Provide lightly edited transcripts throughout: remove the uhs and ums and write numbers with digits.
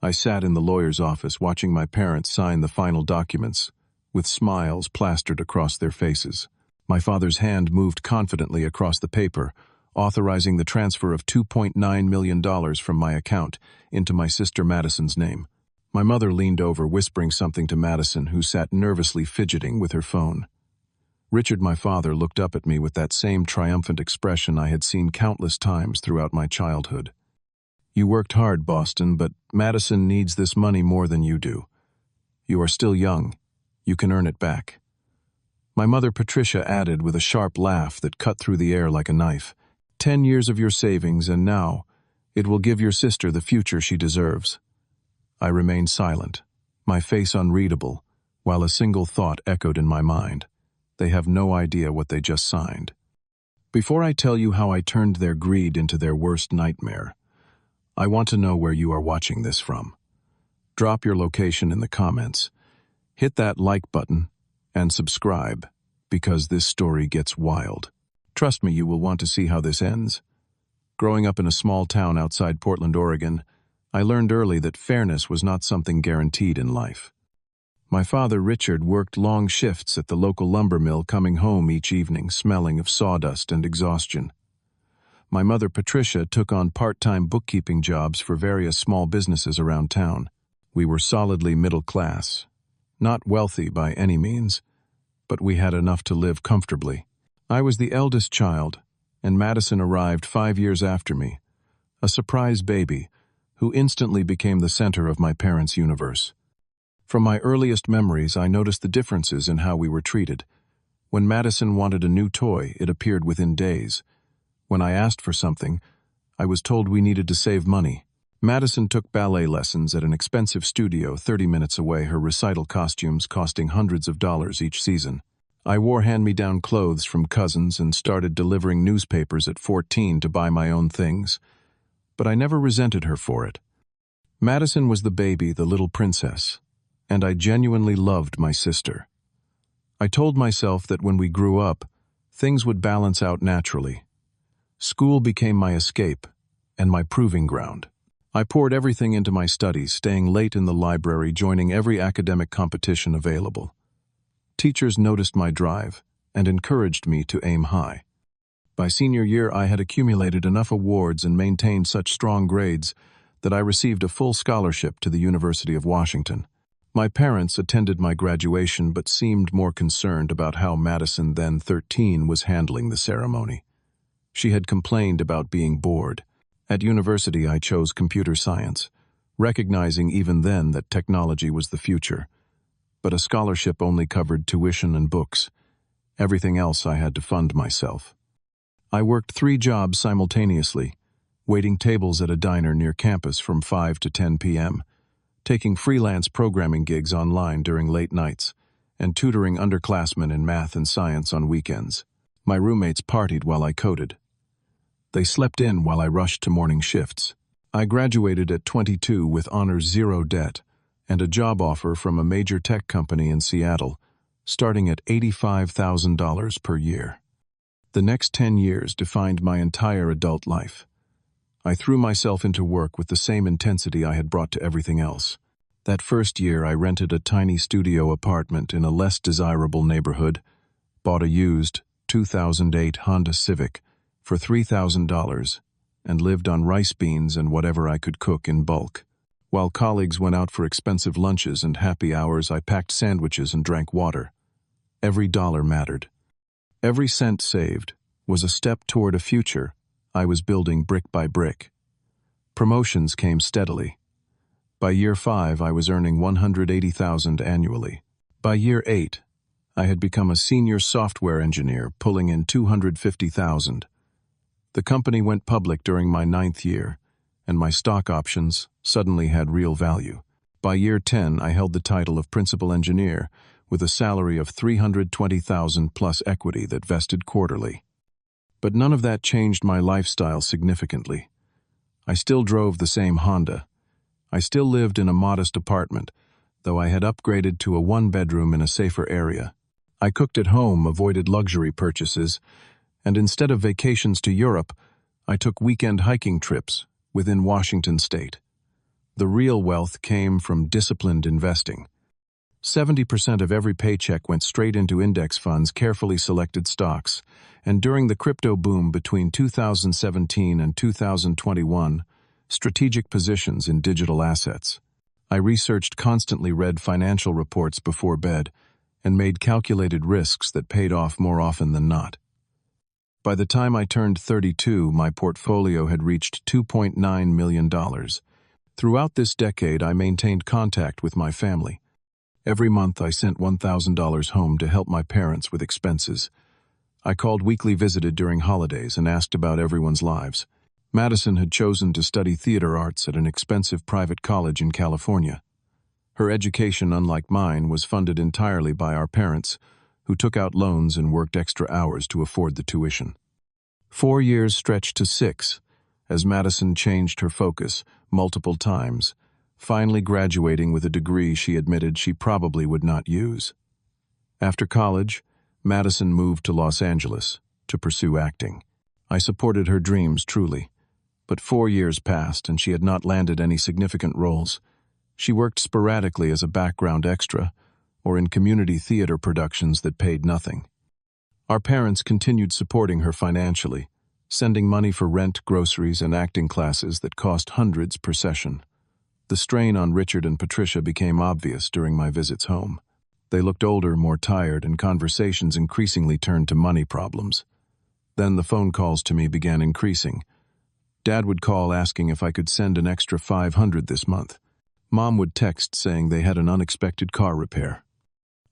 I sat in the lawyer's office watching my parents sign the final documents, with smiles plastered across their faces. My father's hand moved confidently across the paper, authorizing the transfer of $2.9 million from my account into my sister Madison's name. My mother leaned over, whispering something to Madison, who sat nervously fidgeting with her phone. Richard, my father, looked up at me with that same triumphant expression I had seen countless times throughout my childhood. "You worked hard, Boston, but Madison needs this money more than you do. You are still young. You can earn it back." My mother, Patricia, added with a sharp laugh that cut through the air like a knife, 10 years of your savings, and now it will give your sister the future she deserves." I remained silent, my face unreadable, while a single thought echoed in my mind. They have no idea what they just signed. Before I tell you how I turned their greed into their worst nightmare, I want to know where you are watching this from. Drop your location in the comments. Hit that like button and subscribe, because this story gets wild. Trust me, you will want to see how this ends. Growing up in a small town outside Portland, Oregon, I learned early that fairness was not something guaranteed in life. My father, Richard, worked long shifts at the local lumber mill, coming home each evening smelling of sawdust and exhaustion. My mother, Patricia, took on part-time bookkeeping jobs for various small businesses around town. We were solidly middle class. Not wealthy by any means, but we had enough to live comfortably. I was the eldest child, and Madison arrived 5 years after me, a surprise baby who instantly became the center of my parents' universe. From my earliest memories, I noticed the differences in how we were treated. When Madison wanted a new toy, it appeared within days. When I asked for something, I was told we needed to save money. Madison took ballet lessons at an expensive studio 30 minutes away, her recital costumes costing hundreds of dollars each season. I wore hand-me-down clothes from cousins and started delivering newspapers at 14 to buy my own things. But I never resented her for it. Madison was the baby, the little princess, and I genuinely loved my sister. I told myself that when we grew up, things would balance out naturally. School became my escape and my proving ground. I poured everything into my studies, staying late in the library, joining every academic competition available. Teachers noticed my drive and encouraged me to aim high. By senior year, I had accumulated enough awards and maintained such strong grades that I received a full scholarship to the University of Washington. My parents attended my graduation but seemed more concerned about how Madison, then 13, was handling the ceremony. She had complained about being bored. At university, I chose computer science, recognizing even then that technology was the future. But a scholarship only covered tuition and books. Everything else I had to fund myself. I worked 3 jobs simultaneously, waiting tables at a diner near campus from 5 to 10 p.m., taking freelance programming gigs online during late nights, and tutoring underclassmen in math and science on weekends. My roommates partied while I coded. They slept in while I rushed to morning shifts. I graduated at 22 with honors, 0 debt, and a job offer from a major tech company in Seattle, starting at $85,000 per year. The next 10 years defined my entire adult life. I threw myself into work with the same intensity I had brought to everything else. That first year, I rented a tiny studio apartment in a less desirable neighborhood, bought a used 2008 Honda Civic for $3,000, and lived on rice beans and whatever I could cook in bulk. While colleagues went out for expensive lunches and happy hours, I packed sandwiches and drank water. Every dollar mattered. Every cent saved was a step toward a future I was building brick by brick. Promotions came steadily. By year 5, I was earning $180,000 annually. By year 8, I had become a senior software engineer, pulling in $250,000. The company went public during my 9th year, and my stock options suddenly had real value. By year 10, I held the title of principal engineer, with a salary of $320,000 plus equity that vested quarterly. But none of that changed my lifestyle significantly. I still drove the same Honda. I still lived in a modest apartment, though I had upgraded to a 1-bedroom in a safer area. I cooked at home, avoided luxury purchases, and instead of vacations to Europe, I took weekend hiking trips within Washington state. The real wealth came from disciplined investing. 70% of every paycheck went straight into index funds, carefully selected stocks, and during the crypto boom between 2017 and 2021, strategic positions in digital assets. I researched, constantly read financial reports before bed, and made calculated risks that paid off more often than not. By the time I turned 32, my portfolio had reached $2.9 million. Throughout this decade, I maintained contact with my family. Every month, I sent $1,000 home to help my parents with expenses. I called weekly, visited during holidays, and asked about everyone's lives. Madison had chosen to study theater arts at an expensive private college in California. Her education, unlike mine, was funded entirely by our parents, who took out loans and worked extra hours to afford the tuition. 4 years stretched to 6, as Madison changed her focus multiple times, finally graduating with a degree she admitted she probably would not use. After college, Madison moved to Los Angeles to pursue acting. I supported her dreams truly, but 4 years passed and she had not landed any significant roles. She worked sporadically as a background extra or in community theater productions that paid nothing. Our parents continued supporting her financially, sending money for rent, groceries, and acting classes that cost hundreds per session. The strain on Richard and Patricia became obvious during my visits home. They looked older, more tired, and conversations increasingly turned to money problems. Then the phone calls to me began increasing. Dad would call asking if I could send an extra $500 this month. Mom would text saying they had an unexpected car repair.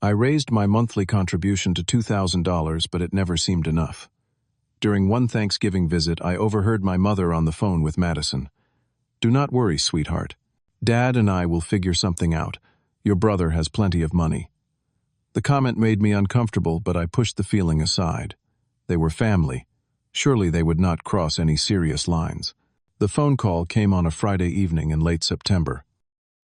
I raised my monthly contribution to $2,000, but it never seemed enough. During one Thanksgiving visit, I overheard my mother on the phone with Madison. "Do not worry, sweetheart. Dad and I will figure something out. Your brother has plenty of money." The comment made me uncomfortable, but I pushed the feeling aside. They were family. Surely they would not cross any serious lines. The phone call came on a Friday evening in late September.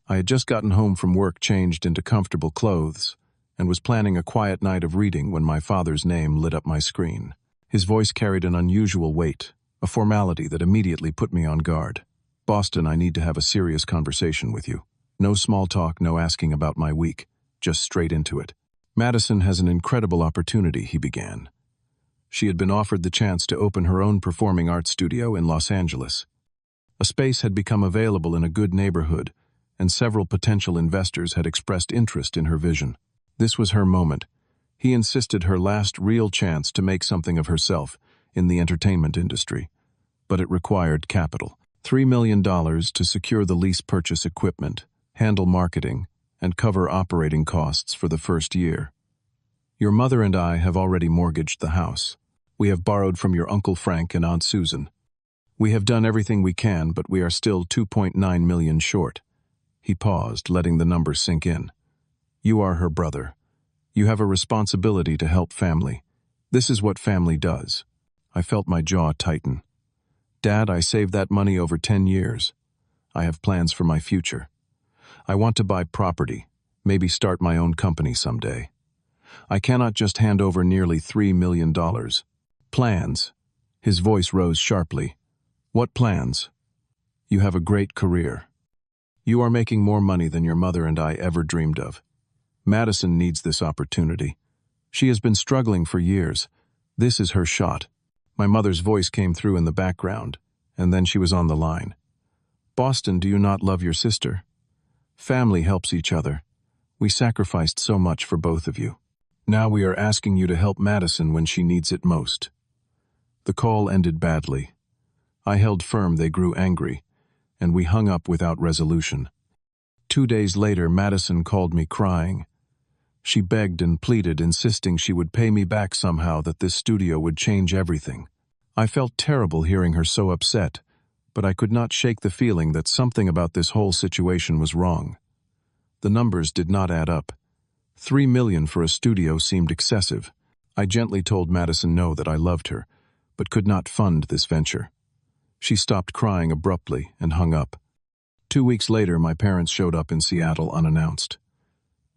I had just gotten home from work, changed into comfortable clothes, and was planning a quiet night of reading when my father's name lit up my screen. His voice carried an unusual weight, a formality that immediately put me on guard. "Boston, I need to have a serious conversation with you. No small talk, no asking about my week, just straight into it." "Madison has an incredible opportunity," he began. She had been offered the chance to open her own performing arts studio in Los Angeles. A space had become available in a good neighborhood, and several potential investors had expressed interest in her vision. This was her moment. He insisted, her last real chance to make something of herself in the entertainment industry. But it required capital. $3 million to secure the lease, purchase equipment, handle marketing, and cover operating costs for the first year. "Your mother and I have already mortgaged the house. We have borrowed from your Uncle Frank and Aunt Susan. We have done everything we can, but we are still $2.9 million short." He paused, letting the number sink in. "You are her brother. You have a responsibility to help family. This is what family does." I felt my jaw tighten. "Dad, I saved that money over 10 years. I have plans for my future. I want to buy property, maybe start my own company someday. I cannot just hand over nearly $3 million. Plans." His voice rose sharply. "What plans? You have a great career. You are making more money than your mother and I ever dreamed of. Madison needs this opportunity. She has been struggling for years. This is her shot." My mother's voice came through in the background, and then she was on the line. "Boston, do you not love your sister? Family helps each other. We sacrificed so much for both of you. Now we are asking you to help Madison when she needs it most." The call ended badly. I held firm. They grew angry, and we hung up without resolution. 2 days later, Madison called me crying. She begged and pleaded, insisting she would pay me back somehow, that this studio would change everything. I felt terrible hearing her so upset, but I could not shake the feeling that something about this whole situation was wrong. The numbers did not add up. $3 million for a studio seemed excessive. I gently told Madison no, that I loved her, but could not fund this venture. She stopped crying abruptly and hung up. 2 weeks later, my parents showed up in Seattle unannounced.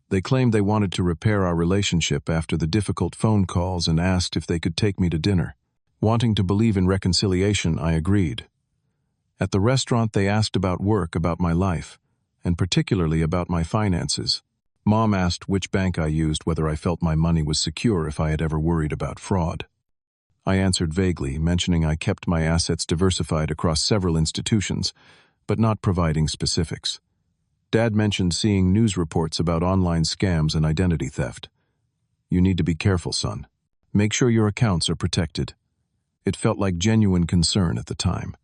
They claimed they wanted to repair our relationship after the difficult phone calls and asked if they could take me to dinner. Wanting to believe in reconciliation, I agreed. At the restaurant, they asked about work, about my life, and particularly about my finances. Mom asked which bank I used, whether I felt my money was secure if I had ever worried about fraud. I answered vaguely, mentioning I kept my assets diversified across several institutions, but not providing specifics. Dad mentioned seeing news reports about online scams and identity theft. You need to be careful, son. Make sure your accounts are protected. It felt like genuine concern at the time.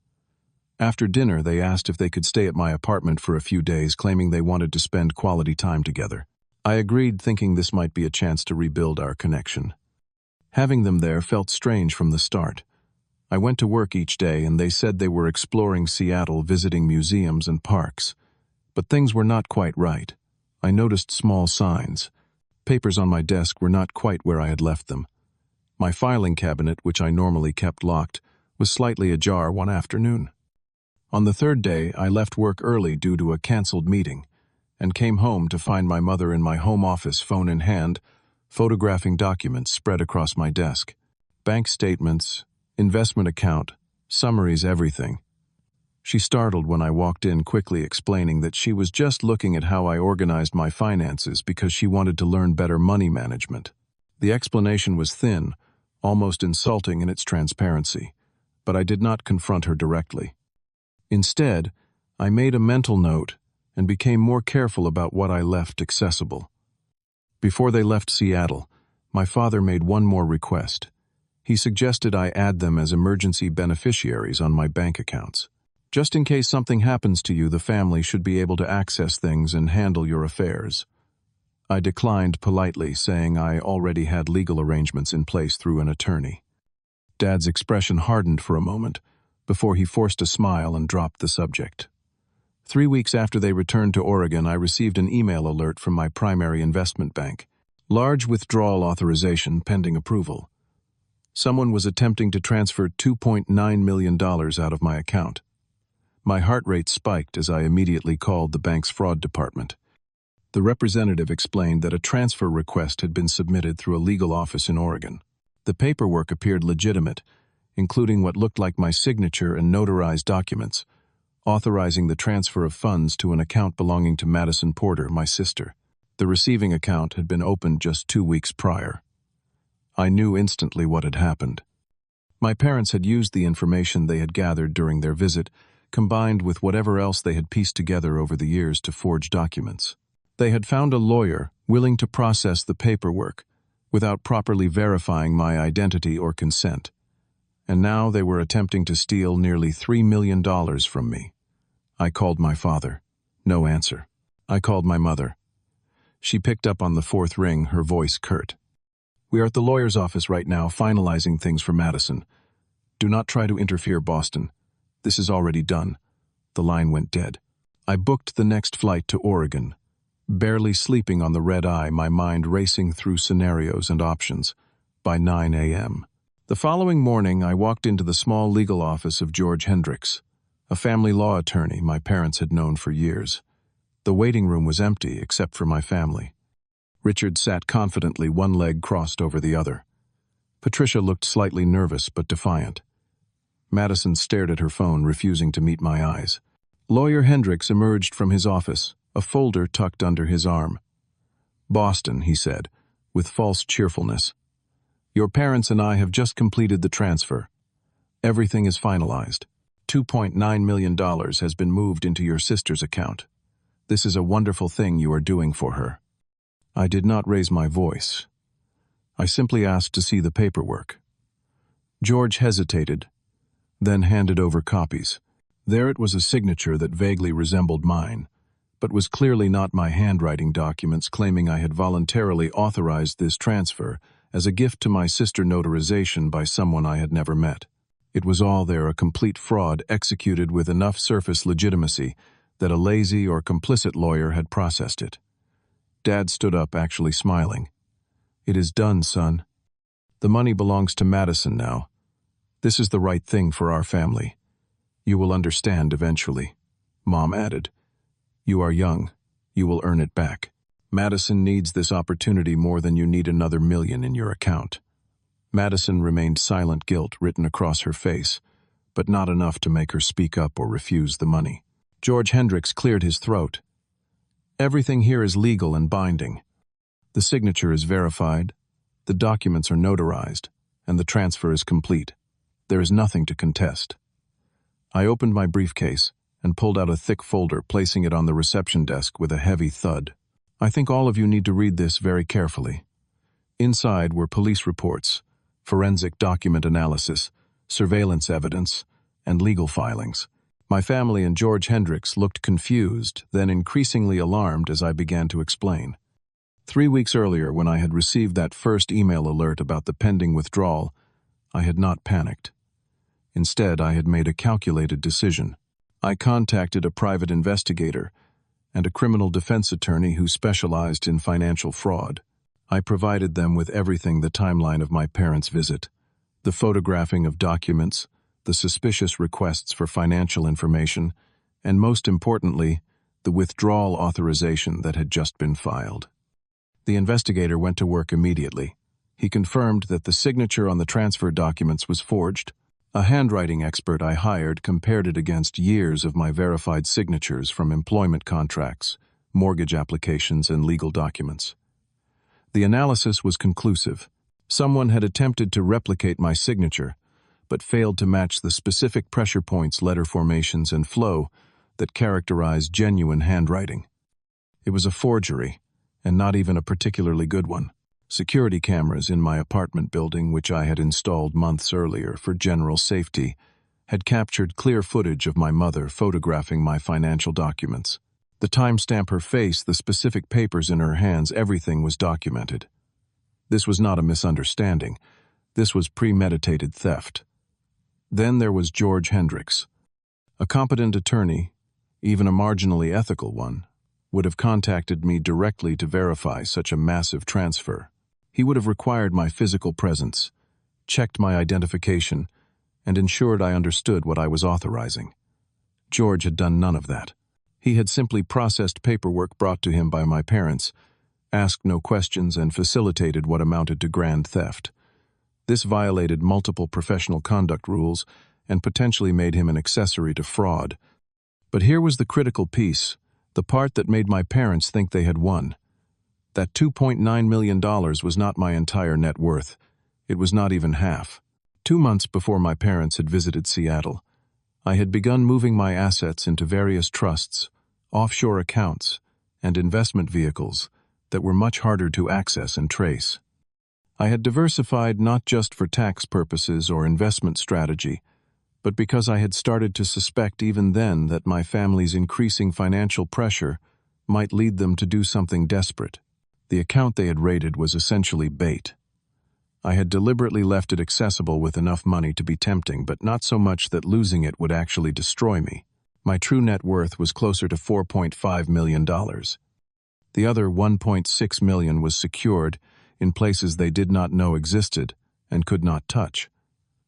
After dinner, they asked if they could stay at my apartment for a few days, claiming they wanted to spend quality time together. I agreed, thinking this might be a chance to rebuild our connection. Having them there felt strange from the start. I went to work each day, and they said they were exploring Seattle, visiting museums and parks. But things were not quite right. I noticed small signs. Papers on my desk were not quite where I had left them. My filing cabinet, which I normally kept locked, was slightly ajar one afternoon. On the third day, I left work early due to a canceled meeting, and came home to find my mother in my home office, phone in hand, photographing documents spread across my desk. Bank statements, investment account, summaries, everything. She startled when I walked in, quickly explaining that she was just looking at how I organized my finances because she wanted to learn better money management. The explanation was thin, almost insulting in its transparency, but I did not confront her directly. Instead, I made a mental note and became more careful about what I left accessible. Before they left Seattle, my father made one more request. He suggested I add them as emergency beneficiaries on my bank accounts. Just in case something happens to you, the family should be able to access things and handle your affairs. I declined politely, saying I already had legal arrangements in place through an attorney. Dad's expression hardened for a moment, before he forced a smile and dropped the subject. 3 weeks after they returned to Oregon, I received an email alert from my primary investment bank. Large withdrawal authorization pending approval. Someone was attempting to transfer $2.9 million out of my account. My heart rate spiked as I immediately called the bank's fraud department. The representative explained that a transfer request had been submitted through a legal office in Oregon. The paperwork appeared legitimate, including what looked like my signature and notarized documents, authorizing the transfer of funds to an account belonging to Madison Porter, my sister. The receiving account had been opened just 2 weeks prior. I knew instantly what had happened. My parents had used the information they had gathered during their visit, combined with whatever else they had pieced together over the years, to forge documents. They had found a lawyer willing to process the paperwork without properly verifying my identity or consent. And now they were attempting to steal nearly $3 million from me. I called my father. No answer. I called my mother. She picked up on the fourth ring, her voice curt. "We are at the lawyer's office right now, finalizing things for Madison. Do not try to interfere, Boston. This is already done." The line went dead. I booked the next flight to Oregon, barely sleeping on the red eye, my mind racing through scenarios and options. By 9 a.m. The following morning, I walked into the small legal office of George Hendricks, a family law attorney my parents had known for years. The waiting room was empty except for my family. Richard sat confidently, one leg crossed over the other. Patricia looked slightly nervous but defiant. Madison stared at her phone, refusing to meet my eyes. Lawyer Hendricks emerged from his office, a folder tucked under his arm. "Boston," he said, with false cheerfulness. "Your parents and I have just completed the transfer. Everything is finalized. $2.9 million has been moved into your sister's account. This is a wonderful thing you are doing for her." I did not raise my voice. I simply asked to see the paperwork. George hesitated, then handed over copies. There it was, a signature that vaguely resembled mine, but was clearly not my handwriting, documents claiming I had voluntarily authorized this transfer as a gift to my sister, notarization by someone I had never met. It was all there, a complete fraud executed with enough surface legitimacy that a lazy or complicit lawyer had processed it. Dad stood up, actually smiling. "It is done, son. The money belongs to Madison now. This is the right thing for our family. You will understand eventually." Mom added, "You are young. You will earn it back. Madison needs this opportunity more than you need another million in your account." Madison remained silent, guilt written across her face, but not enough to make her speak up or refuse the money. George Hendricks cleared his throat. "Everything here is legal and binding. The signature is verified, the documents are notarized, and the transfer is complete. There is nothing to contest." I opened my briefcase and pulled out a thick folder, placing it on the reception desk with a heavy thud. "I think all of you need to read this very carefully." Inside were police reports, forensic document analysis, surveillance evidence, and legal filings. My family and George Hendricks looked confused, then increasingly alarmed as I began to explain. 3 weeks earlier, when I had received that first email alert about the pending withdrawal, I had not panicked. Instead, I had made a calculated decision. I contacted a private investigator and a criminal defense attorney who specialized in financial fraud. I provided them with everything: the timeline of my parents' visit, the photographing of documents, the suspicious requests for financial information, and most importantly, the withdrawal authorization that had just been filed. The investigator went to work immediately. He confirmed that the signature on the transfer documents was forged. A handwriting expert I hired compared it against years of my verified signatures from employment contracts, mortgage applications, and legal documents. The analysis was conclusive. Someone had attempted to replicate my signature, but failed to match the specific pressure points, letter formations, and flow that characterized genuine handwriting. It was a forgery, and not even a particularly good one. Security cameras in my apartment building, which I had installed months earlier for general safety, had captured clear footage of my mother photographing my financial documents. The timestamp, her face, the specific papers in her hands, everything was documented. This was not a misunderstanding. This was premeditated theft. Then there was George Hendricks. A competent attorney, even a marginally ethical one, would have contacted me directly to verify such a massive transfer. He would have required my physical presence, checked my identification, and ensured I understood what I was authorizing. George had done none of that. He had simply processed paperwork brought to him by my parents, asked no questions, and facilitated what amounted to grand theft. This violated multiple professional conduct rules and potentially made him an accessory to fraud. But here was the critical piece, the part that made my parents think they had won. That $2.9 million was not my entire net worth. It was not even half. 2 months before my parents had visited Seattle, I had begun moving my assets into various trusts, offshore accounts, and investment vehicles that were much harder to access and trace. I had diversified not just for tax purposes or investment strategy, but because I had started to suspect even then that my family's increasing financial pressure might lead them to do something desperate. The account they had raided was essentially bait. I had deliberately left it accessible with enough money to be tempting, but not so much that losing it would actually destroy me. My true net worth was closer to $4.5 million. The other $1.6 million was secured in places they did not know existed and could not touch.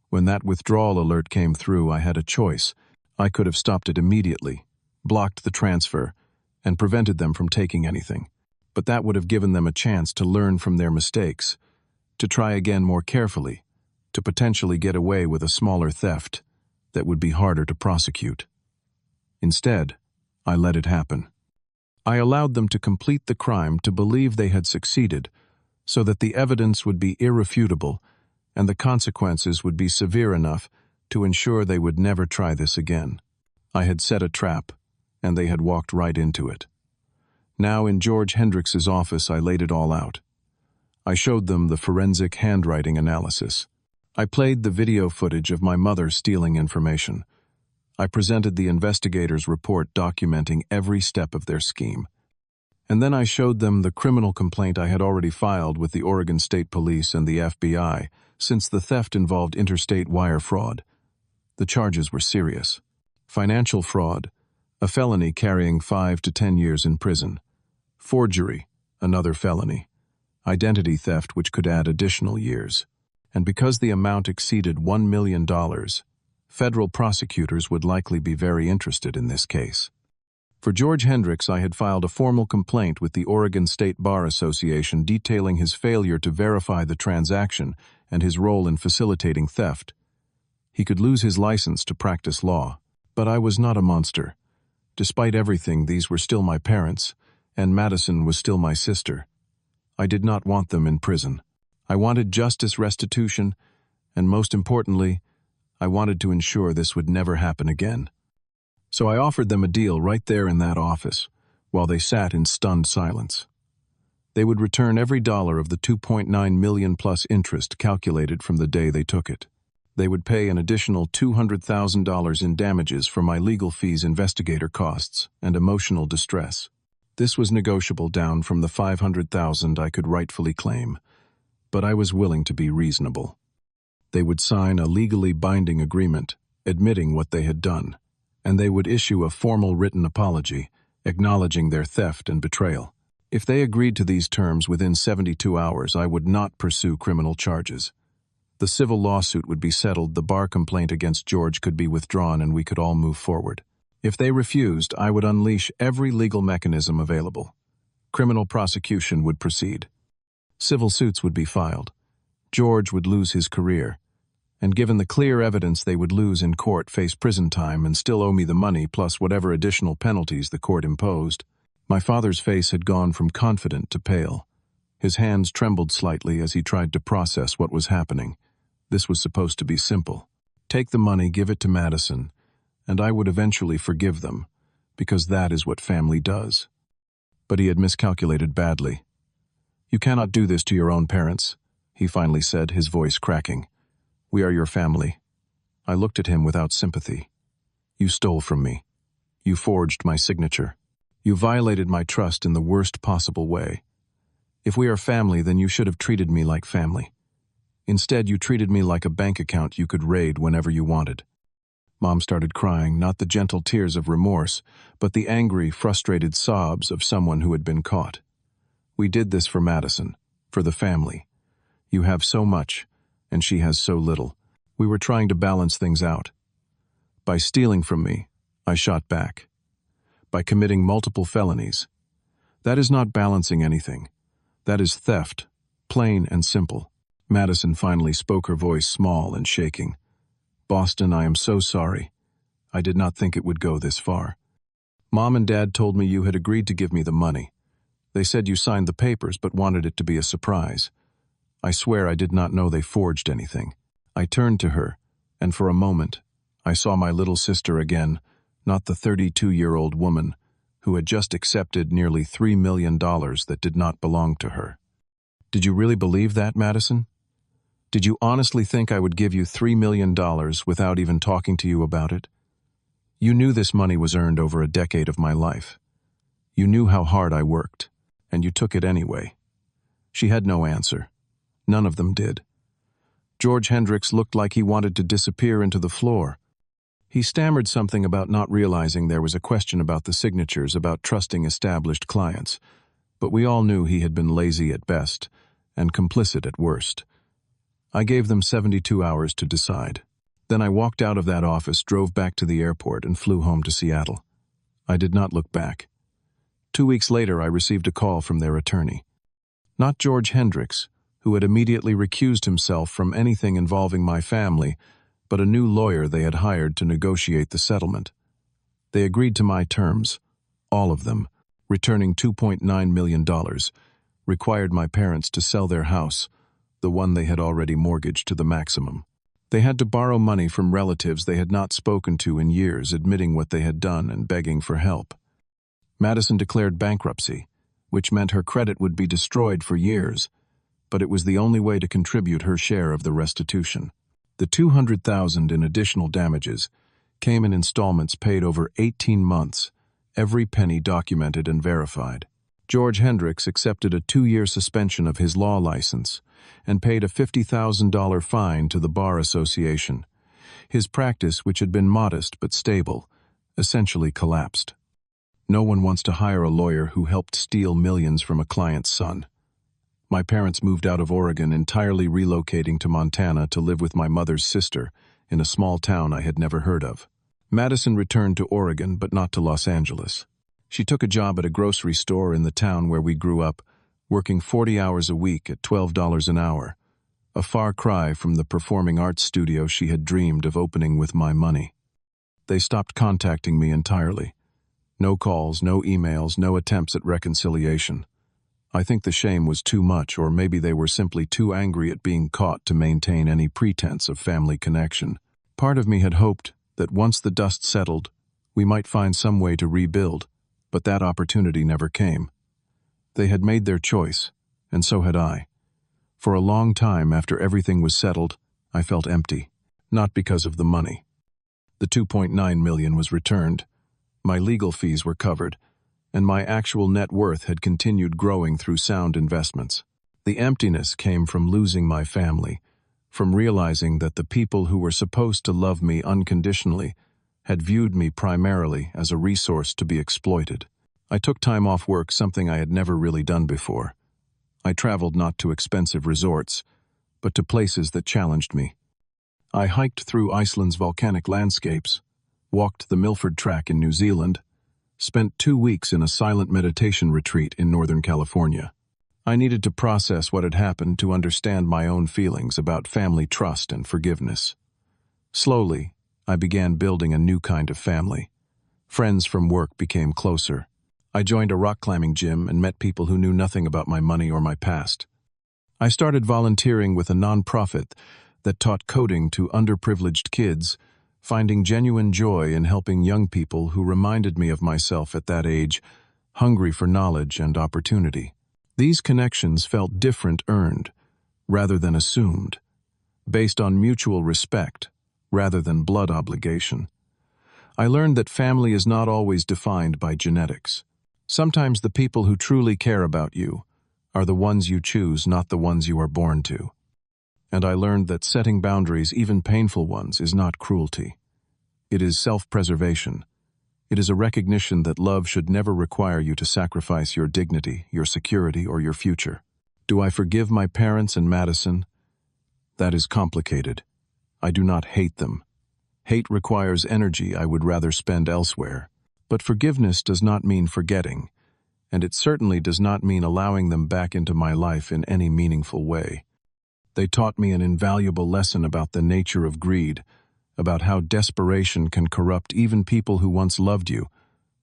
When that withdrawal alert came through, I had a choice. I could have stopped it immediately, blocked the transfer, and prevented them from taking anything. But that would have given them a chance to learn from their mistakes, to try again more carefully, to potentially get away with a smaller theft that would be harder to prosecute. Instead, I let it happen. I allowed them to complete the crime, to believe they had succeeded, so that the evidence would be irrefutable and the consequences would be severe enough to ensure they would never try this again. I had set a trap, and they had walked right into it. Now in George Hendricks's office, I laid it all out. I showed them the forensic handwriting analysis. I played the video footage of my mother stealing information. I presented the investigator's report documenting every step of their scheme. And then I showed them the criminal complaint I had already filed with the Oregon State Police and the FBI, since the theft involved interstate wire fraud. The charges were serious. Financial fraud, a felony carrying 5 to 10 years in prison. Forgery, another felony. Identity theft, which could add additional years. And because the amount exceeded $1 million, federal prosecutors would likely be very interested in this case. For George Hendricks, I had filed a formal complaint with the Oregon State Bar Association detailing his failure to verify the transaction and his role in facilitating theft. He could lose his license to practice law. But I was not a monster. Despite everything, these were still my parents, and Madison was still my sister. I did not want them in prison. I wanted justice, restitution, and most importantly, I wanted to ensure this would never happen again. So I offered them a deal right there in that office, while they sat in stunned silence. They would return every dollar of the $2.9 million plus interest calculated from the day they took it. They would pay an additional $200,000 in damages for my legal fees, investigator costs, and emotional distress. This was negotiable down from the $500,000 I could rightfully claim, but I was willing to be reasonable. They would sign a legally binding agreement, admitting what they had done, and they would issue a formal written apology, acknowledging their theft and betrayal. If they agreed to these terms within 72 hours, I would not pursue criminal charges. The civil lawsuit would be settled, the bar complaint against George could be withdrawn, and we could all move forward. If they refused, I would unleash every legal mechanism available. Criminal prosecution would proceed. Civil suits would be filed. George would lose his career, and given the clear evidence, they would lose in court, face prison time, and still owe me the money plus whatever additional penalties the court imposed. My father's face had gone from confident to pale. His hands trembled slightly as he tried to process what was happening. This was supposed to be simple. Take the money, give it to Madison, and I would eventually forgive them, because that is what family does. But he had miscalculated badly. "You cannot do this to your own parents," he finally said, his voice cracking. "We are your family." I looked at him without sympathy. "You stole from me. You forged my signature. You violated my trust in the worst possible way. If we are family, then you should have treated me like family. Instead, you treated me like a bank account you could raid whenever you wanted." Mom started crying, not the gentle tears of remorse, but the angry, frustrated sobs of someone who had been caught. "We did this for Madison, for the family. You have so much, and she has so little. We were trying to balance things out. By stealing from me, I shot back. By committing multiple felonies. That is not balancing anything. That is theft, plain and simple." Madison finally spoke, her voice small and shaking. "Boston, I am so sorry. I did not think it would go this far. Mom and Dad told me you had agreed to give me the money. They said you signed the papers but wanted it to be a surprise. I swear I did not know they forged anything." I turned to her, and for a moment, I saw my little sister again, not the 32-year-old woman who had just accepted nearly $3 million that did not belong to her. "Did you really believe that, Madison? Did you honestly think I would give you $3 million without even talking to you about it? You knew this money was earned over a decade of my life. You knew how hard I worked, and you took it anyway." She had no answer. None of them did. George Hendricks looked like he wanted to disappear into the floor. He stammered something about not realizing there was a question about the signatures, about trusting established clients, but we all knew he had been lazy at best and complicit at worst. I gave them 72 hours to decide. Then I walked out of that office, drove back to the airport, and flew home to Seattle. I did not look back. 2 weeks later, I received a call from their attorney. Not George Hendricks, who had immediately recused himself from anything involving my family, but a new lawyer they had hired to negotiate the settlement. They agreed to my terms, all of them, returning $2.9 million, required my parents to sell their house, the one they had already mortgaged to the maximum. They had to borrow money from relatives they had not spoken to in years, admitting what they had done and begging for help. Madison declared bankruptcy, which meant her credit would be destroyed for years, but it was the only way to contribute her share of the restitution. The $200,000 in additional damages came in installments paid over 18 months, every penny documented and verified. George Hendricks accepted a 2-year suspension of his law license and paid a $50,000 fine to the Bar Association. His practice, which had been modest but stable, essentially collapsed. No one wants to hire a lawyer who helped steal millions from a client's son. My parents moved out of Oregon, entirely relocating to Montana to live with my mother's sister in a small town I had never heard of. Madison returned to Oregon, but not to Los Angeles. She took a job at a grocery store in the town where we grew up, working 40 hours a week at $12 an hour, a far cry from the performing arts studio she had dreamed of opening with my money. They stopped contacting me entirely. No calls, no emails, no attempts at reconciliation. I think the shame was too much, or maybe they were simply too angry at being caught to maintain any pretense of family connection. Part of me had hoped that once the dust settled, we might find some way to rebuild, but that opportunity never came. They had made their choice, and so had I. For a long time after everything was settled, I felt empty, not because of the money. The $2.9 million was returned, my legal fees were covered, and my actual net worth had continued growing through sound investments. The emptiness came from losing my family, from realizing that the people who were supposed to love me unconditionally had viewed me primarily as a resource to be exploited. I took time off work, something I had never really done before. I traveled not to expensive resorts, but to places that challenged me. I hiked through Iceland's volcanic landscapes, walked the Milford Track in New Zealand, spent 2 weeks in a silent meditation retreat in Northern California. I needed to process what had happened to understand my own feelings about family trust and forgiveness. Slowly, I began building a new kind of family. Friends from work became closer. I joined a rock climbing gym and met people who knew nothing about my money or my past. I started volunteering with a nonprofit that taught coding to underprivileged kids, finding genuine joy in helping young people who reminded me of myself at that age, hungry for knowledge and opportunity. These connections felt different, earned, rather than assumed, based on mutual respect, rather than blood obligation. I learned that family is not always defined by genetics. Sometimes the people who truly care about you are the ones you choose, not the ones you are born to. And I learned that setting boundaries, even painful ones, is not cruelty. It is self-preservation. It is a recognition that love should never require you to sacrifice your dignity, your security, or your future. Do I forgive my parents and Madison? That is complicated. I do not hate them. Hate requires energy I would rather spend elsewhere. But forgiveness does not mean forgetting, and it certainly does not mean allowing them back into my life in any meaningful way. They taught me an invaluable lesson about the nature of greed, about how desperation can corrupt even people who once loved you,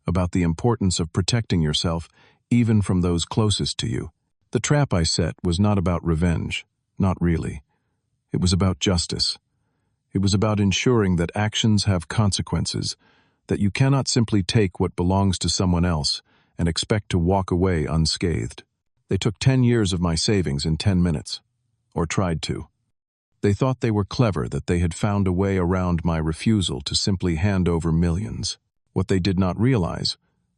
about the importance of protecting yourself even from those closest to you. The trap I set was not about revenge, not really. It was about justice. It was about ensuring that actions have consequences, that you cannot simply take what belongs to someone else and expect to walk away unscathed. They took 10 years of my savings in 10 minutes, or tried to. They thought they were clever, that they had found a way around my refusal to simply hand over millions. What they did not realize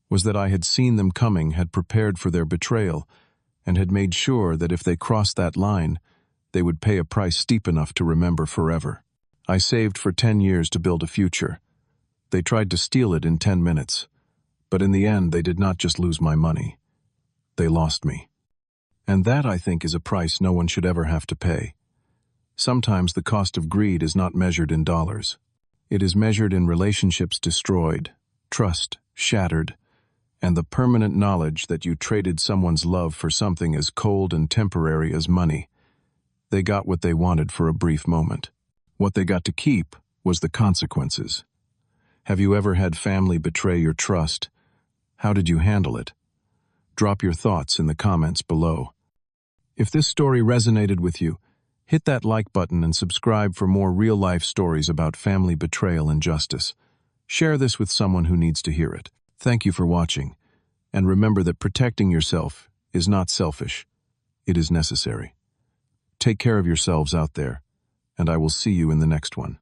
was that I had seen them coming, had prepared for their betrayal, and had made sure that if they crossed that line, they would pay a price steep enough to remember forever. I saved for 10 years to build a future. They tried to steal it in 10 minutes, but in the end they did not just lose my money. They lost me. And that, I think, is a price no one should ever have to pay. Sometimes the cost of greed is not measured in dollars. It is measured in relationships destroyed, trust shattered, and the permanent knowledge that you traded someone's love for something as cold and temporary as money. They got what they wanted for a brief moment. What they got to keep was the consequences. Have you ever had family betray your trust? How did you handle it? Drop your thoughts in the comments below. If this story resonated with you, hit that like button and subscribe for more real-life stories about family betrayal and justice. Share this with someone who needs to hear it. Thank you for watching, and remember that protecting yourself is not selfish. It is necessary. Take care of yourselves out there, and I will see you in the next one.